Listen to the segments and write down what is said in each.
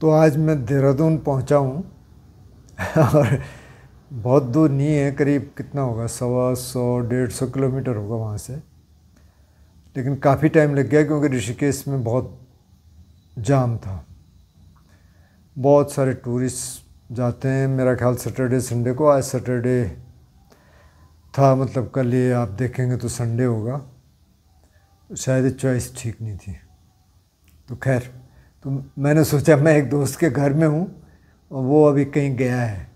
तो आज मैं देहरादून पहुंचा हूं और बहुत दूर नहीं है, करीब कितना होगा 100-150 किलोमीटर होगा वहाँ से। लेकिन काफ़ी टाइम लग गया क्योंकि ऋषिकेश में बहुत जाम था। बहुत सारे टूरिस्ट जाते हैं, मेरा ख्याल सैटरडे संडे को। आज सैटरडे था, मतलब कल ये आप देखेंगे तो संडे होगा, तो शायद चॉइस ठीक नहीं थी। तो खैर, तो मैंने सोचा मैं एक दोस्त के घर में हूँ और वो अभी कहीं गया है।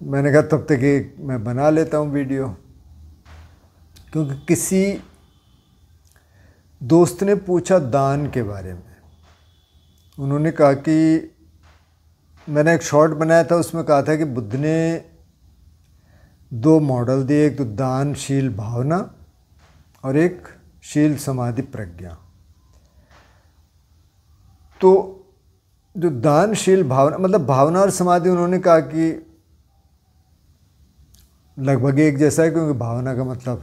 मैंने कहा तब तक एक मैं बना लेता हूँ वीडियो, क्योंकि किसी दोस्त ने पूछा दान के बारे में। उन्होंने कहा कि मैंने एक शॉर्ट बनाया था, उसमें कहा था कि बुद्ध ने 2 मॉडल दिए, एक तो दानशील भावना और एक शील समाधि प्रज्ञा। तो जो दानशील भावना, मतलब भावना और समाधि, उन्होंने कहा कि लगभग एक जैसा है, क्योंकि भावना का मतलब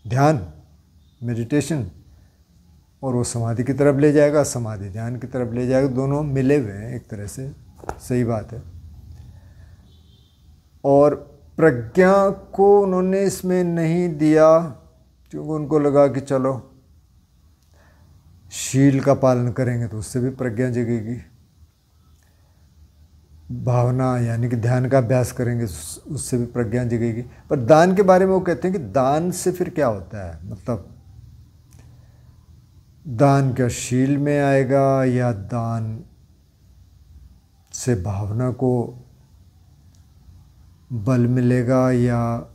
ध्यान, मेडिटेशन, और वो समाधि की तरफ ले जाएगा, समाधि ध्यान की तरफ ले जाएगा। दोनों मिले हुए हैं एक तरह से, सही बात है। और प्रज्ञा को उन्होंने इसमें नहीं दिया, क्योंकि उनको लगा कि चलो शील का पालन करेंगे तो उससे भी प्रज्ञा जगेगी, भावना यानी कि ध्यान का अभ्यास करेंगे उससे भी प्रज्ञा जगेगी। पर दान के बारे में वो कहते हैं कि दान से फिर क्या होता है, मतलब दान क्या शील में आएगा, या दान से भावना को बल मिलेगा, या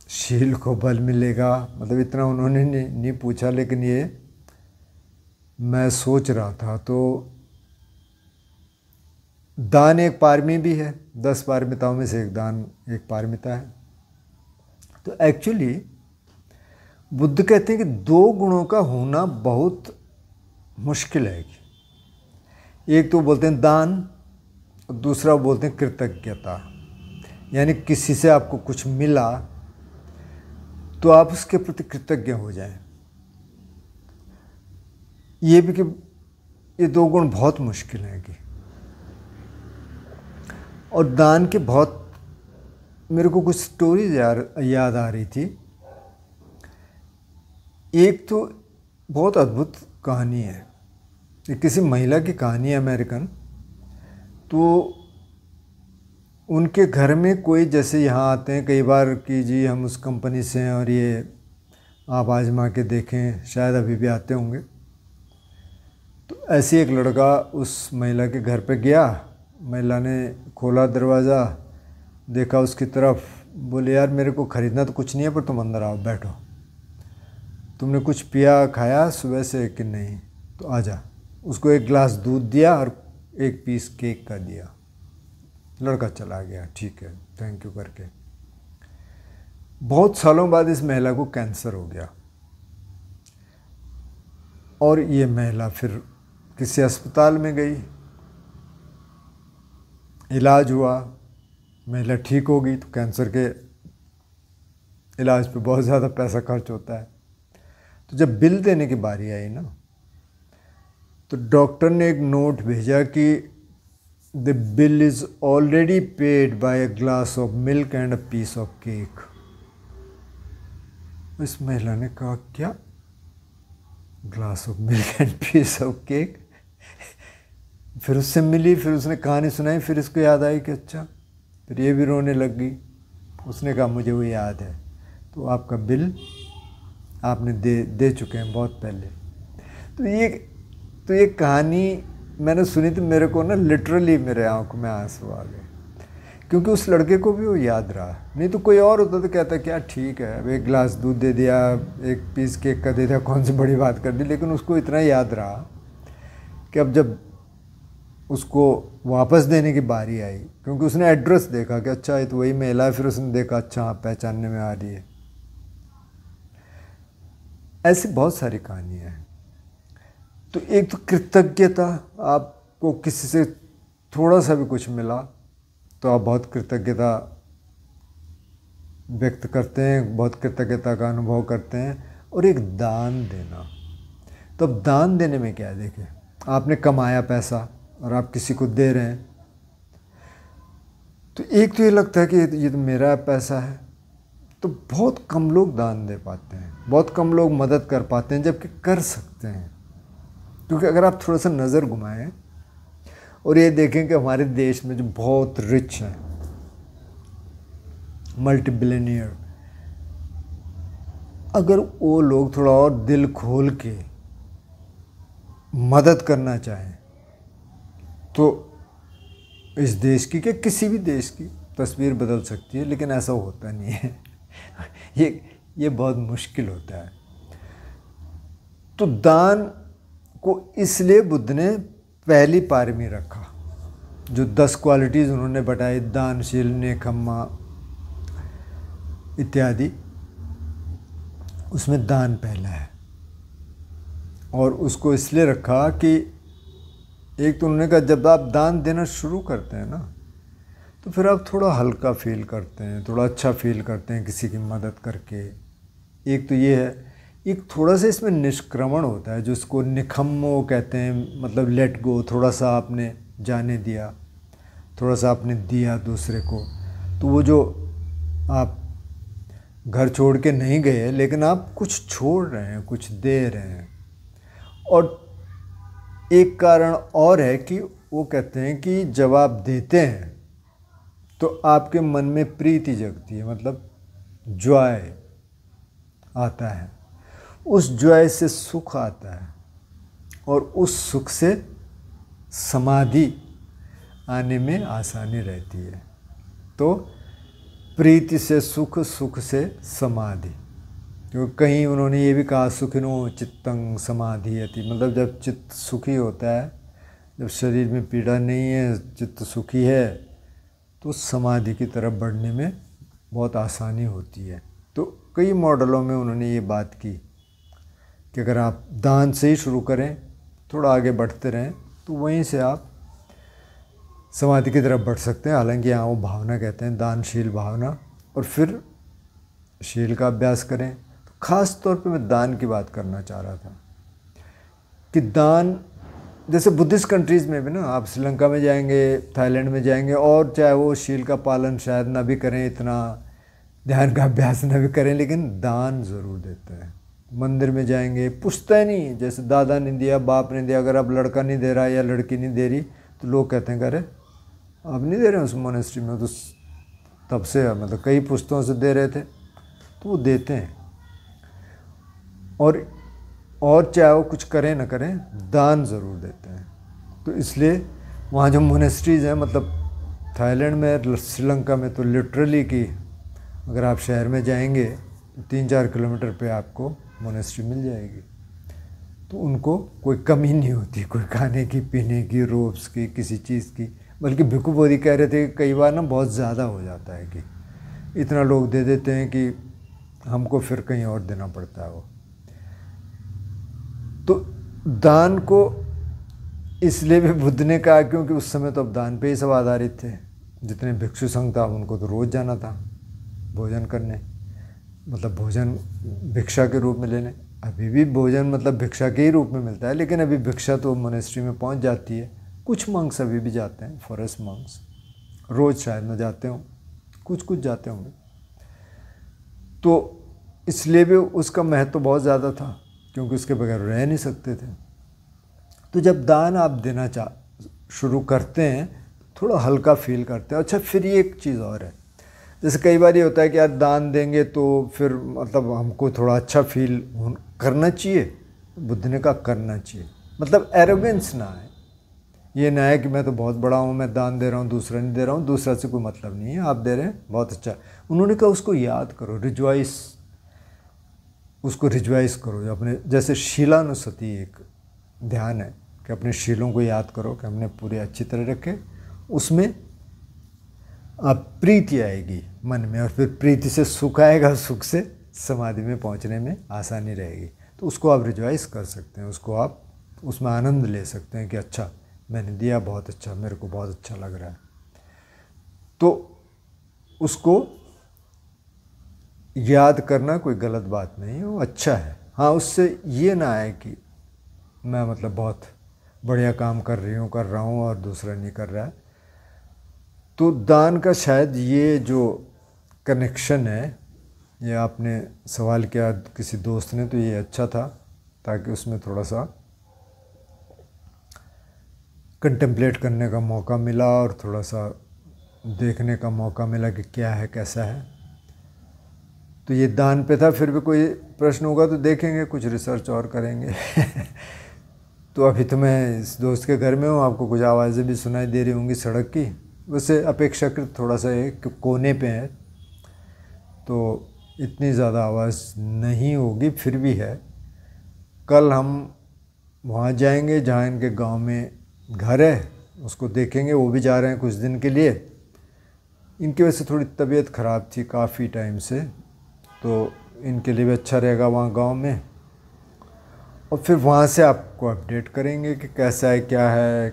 शील को बल मिलेगा, मतलब इतना उन्होंने नहीं पूछा। लेकिन ये मैं सोच रहा था, तो दान एक पारमी भी है, 10 पारमिताओं में से एक दान एक पारमिता है। तो एक्चुअली बुद्ध कहते हैं कि 2 गुणों का होना बहुत मुश्किल है। एक तो बोलते हैं दान, और दूसरा बोलते हैं कृतज्ञता। यानी किसी से आपको कुछ मिला तो आप उसके प्रति कृतज्ञ हो जाएं। ये भी कि ये 2 गुण बहुत मुश्किल हैं कि, और दान के बहुत, मेरे को कुछ स्टोरीज याद आ रही थी। एक तो बहुत अद्भुत कहानी है, ये किसी महिला की कहानी है, अमेरिकन। तो उनके घर में कोई, जैसे यहाँ आते हैं कई बार कि जी हम उस कंपनी से हैं और ये आप आजमा के देखें, शायद अभी भी आते होंगे। तो ऐसे एक लड़का उस महिला के घर पे गया। महिला ने खोला दरवाज़ा, देखा उसकी तरफ, बोले यार मेरे को ख़रीदना तो कुछ नहीं है, पर तुम अंदर आओ, बैठो। तुमने कुछ पिया खाया सुबह से कि नहीं, तो आजा। उसको एक गिलास दूध दिया और एक पीस केक का दिया। लड़का चला गया, ठीक है थैंक यू करके। बहुत सालों बाद इस महिला को कैंसर हो गया, और ये महिला फिर किसी अस्पताल में गई, इलाज हुआ, महिला ठीक हो गई। तो कैंसर के इलाज पे बहुत ज़्यादा पैसा खर्च होता है। तो जब बिल देने की बारी आई ना, तो डॉक्टर ने एक नोट भेजा कि the bill is already paid by a glass of milk and a piece of cake. इस महिला ने कहा क्या, glass of milk and piece of cake? फिर उससे मिली, फिर उसने कहानी सुनाई, फिर इसको याद आई कि अच्छा, फिर ये भी रोने लग गई। उसने कहा मुझे वो याद है, तो आपका बिल आपने दे चुके हैं बहुत पहले। तो ये कहानी मैंने सुनी तो मेरे को ना लिटरली मेरे आंखों में आंसू आ गए, क्योंकि उस लड़के को भी वो याद रहा। नहीं तो कोई और होता तो कहता क्या ठीक है, अब एक गिलास दूध दे दिया, एक पीस केक का दे दिया, कौन सी बड़ी बात कर दी। लेकिन उसको इतना याद रहा कि अब जब उसको वापस देने की बारी आई, क्योंकि उसने एड्रेस देखा कि अच्छा ये तो वही महिला है, फिर उसने देखा अच्छा हाँ पहचानने में आ रही है। ऐसी बहुत सारी कहानियाँ हैं। तो एक तो कृतज्ञता, आपको किसी से थोड़ा सा भी कुछ मिला तो आप बहुत कृतज्ञता व्यक्त करते हैं, बहुत कृतज्ञता का अनुभव करते हैं। और एक दान देना, तो अब दान देने में क्या है, देखिए आपने कमाया पैसा और आप किसी को दे रहे हैं, तो एक तो ये लगता है कि ये तो मेरा पैसा है। तो बहुत कम लोग दान दे पाते हैं, बहुत कम लोग मदद कर पाते हैं, जबकि कर सकते हैं। क्योंकि अगर आप थोड़ा सा नज़र घुमाएं और ये देखें कि हमारे देश में जो बहुत रिच हैं, मल्टी बिलियनियर, अगर वो लोग थोड़ा और दिल खोल के मदद करना चाहें तो इस देश की, कि किसी भी देश की तस्वीर बदल सकती है। लेकिन ऐसा होता नहीं है। ये बहुत मुश्किल होता है। तो दान को इसलिए बुद्ध ने पहली पारी में रखा। जो 10 क्वालिटीज़ उन्होंने बताई, दानशील, नेकम्मा इत्यादि, उसमें दान पहला है। और उसको इसलिए रखा कि एक तो उन्होंने कहा जब आप दान देना शुरू करते हैं ना, तो फिर आप थोड़ा हल्का फील करते हैं, थोड़ा अच्छा फील करते हैं किसी की मदद करके। एक तो ये है। एक थोड़ा सा इसमें निष्क्रमण होता है, जो इसको निखम्मो कहते हैं, मतलब लेट गो। थोड़ा सा आपने जाने दिया, थोड़ा सा आपने दिया दूसरे को, तो वो जो आप घर छोड़ के नहीं गए, लेकिन आप कुछ छोड़ रहे हैं, कुछ दे रहे हैं। और एक कारण और है कि वो कहते हैं कि जब आप देते हैं तो आपके मन में प्रीति जगती है, मतलब जॉय आता है। उस जॉय से सुख आता है और उस सुख से समाधि आने में आसानी रहती है। तो प्रीति से सुख, सुख से समाधि। क्योंकि कहीं उन्होंने ये भी कहा सुखिनो चित्तं समाधियति, मतलब जब चित्त सुखी होता है, जब शरीर में पीड़ा नहीं है, चित्त सुखी है, तो समाधि की तरफ बढ़ने में बहुत आसानी होती है। तो कई मॉडलों में उन्होंने ये बात की कि अगर आप दान से ही शुरू करें, थोड़ा आगे बढ़ते रहें, तो वहीं से आप समाधि की तरफ बढ़ सकते हैं। हालांकि यहाँ वो भावना कहते हैं, दानशील भावना, और फिर शील का अभ्यास करें। तो ख़ास तौर पे मैं दान की बात करना चाह रहा था कि दान, जैसे बुद्धिस्ट कंट्रीज़ में भी ना, आप श्रीलंका में जाएंगे, थाईलैंड में जाएंगे, और चाहे वो शील का पालन शायद ना भी करें, इतना ध्यान का अभ्यास ना भी करें, लेकिन दान ज़रूर देते हैं। मंदिर में जाएंगे, पुश्तैनी, जैसे दादा ने दिया, बाप ने दिया, अगर अब लड़का नहीं दे रहा या लड़की नहीं दे रही, तो लोग कहते हैं अरे अब नहीं दे रहे हैं उस मोनेस्ट्री में, तो तब से मतलब कई पुश्तों से दे रहे थे, तो वो देते हैं। और चाहे वो कुछ करें ना करें, दान ज़रूर देते हैं। तो इसलिए वहाँ जो मोनेस्ट्रीज़ हैं, मतलब थाईलैंड में, श्रीलंका में, तो लिटरली कि अगर आप शहर में जाएंगे तो 3-4 किलोमीटर पे आपको मोनेस्ट्री मिल जाएगी। तो उनको कोई कमी नहीं होती, कोई खाने की, पीने की, रोब्स की, किसी चीज़ की। बल्कि भिक्खु बोधि कह रहे थे कि कई बार ना बहुत ज़्यादा हो जाता है, कि इतना लोग दे देते हैं कि हमको फिर कहीं और देना पड़ता है वो। तो दान को इसलिए भी बुद्ध ने कहा क्योंकि उस समय तो अब दान पे ही सब आधारित थे। जितने भिक्षु संघ था उनको तो रोज़ जाना था भोजन करने, मतलब भोजन भिक्षा के रूप में लेने। अभी भी भोजन मतलब भिक्षा के ही रूप में मिलता है, लेकिन अभी भिक्षा तो मोनेस्ट्री में पहुंच जाती है। कुछ मंक्स अभी भी जाते हैं, फॉरेस्ट मंक्स, रोज़ शायद न जाते हों, कुछ जाते होंगे। तो इसलिए भी उसका महत्व बहुत ज़्यादा था, क्योंकि उसके बगैर रह नहीं सकते थे। तो जब दान आप देना शुरू करते हैं, थोड़ा हल्का फील करते हैं। अच्छा, फिर ये एक चीज़ और है, जैसे कई बार ये होता है कि यार दान देंगे तो फिर मतलब हमको थोड़ा अच्छा फील करना चाहिए। बुद्ध ने कहा करना चाहिए, मतलब एरोगेंस ना है। ये ना है कि मैं तो बहुत बड़ा हूँ, मैं दान दे रहा हूँ, दूसरा नहीं दे रहा हूँ, दूसरा से कोई मतलब नहीं है, आप दे रहे हैं बहुत अच्छा। उन्होंने कहा उसको याद करो, रिजवाइस, उसको रिजवाइस करो। जो अपने, जैसे शीलानुसति एक ध्यान है कि अपने शीलों को याद करो कि हमने पूरे अच्छी तरह रखे, उसमें आप प्रीति आएगी मन में, और फिर प्रीति से सुख आएगा, सुख से समाधि में पहुंचने में आसानी रहेगी। तो उसको आप रिजवाइस कर सकते हैं, उसको आप उसमें आनंद ले सकते हैं कि अच्छा मैंने दिया, बहुत अच्छा, मेरे को बहुत अच्छा लग रहा है। तो उसको याद करना कोई गलत बात नहीं है, वो अच्छा है। हाँ, उससे ये ना आए कि मैं मतलब बहुत बढ़िया काम कर रहा हूँ और दूसरा नहीं कर रहा है। तो दान का शायद ये जो कनेक्शन है, ये आपने सवाल किया किसी दोस्त ने, तो ये अच्छा था, ताकि उसमें थोड़ा सा कंटेम्पलेट करने का मौका मिला और थोड़ा सा देखने का मौका मिला कि क्या है कैसा है। तो ये दान पे था। फिर भी कोई प्रश्न होगा तो देखेंगे, कुछ रिसर्च और करेंगे। तो अभी तो मैं इस दोस्त के घर में हूँ, आपको कुछ आवाज़ें भी सुनाई दे रही होंगी सड़क की। वैसे अपेक्षाकृत थोड़ा सा एक कोने पे है, तो इतनी ज़्यादा आवाज़ नहीं होगी, फिर भी है। कल हम वहाँ जाएंगे जहाँ इनके गांव में घर है, उसको देखेंगे। वो भी जा रहे हैं कुछ दिन के लिए। इनकी वजह से थोड़ी तबीयत ख़राब थी काफ़ी टाइम से, तो इनके लिए भी अच्छा रहेगा वहाँ गांव में। और फिर वहाँ से आपको अपडेट करेंगे कि कैसा है क्या है,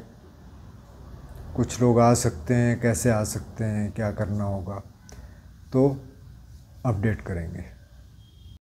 कुछ लोग आ सकते हैं, कैसे आ सकते हैं, क्या करना होगा, तो अपडेट करेंगे।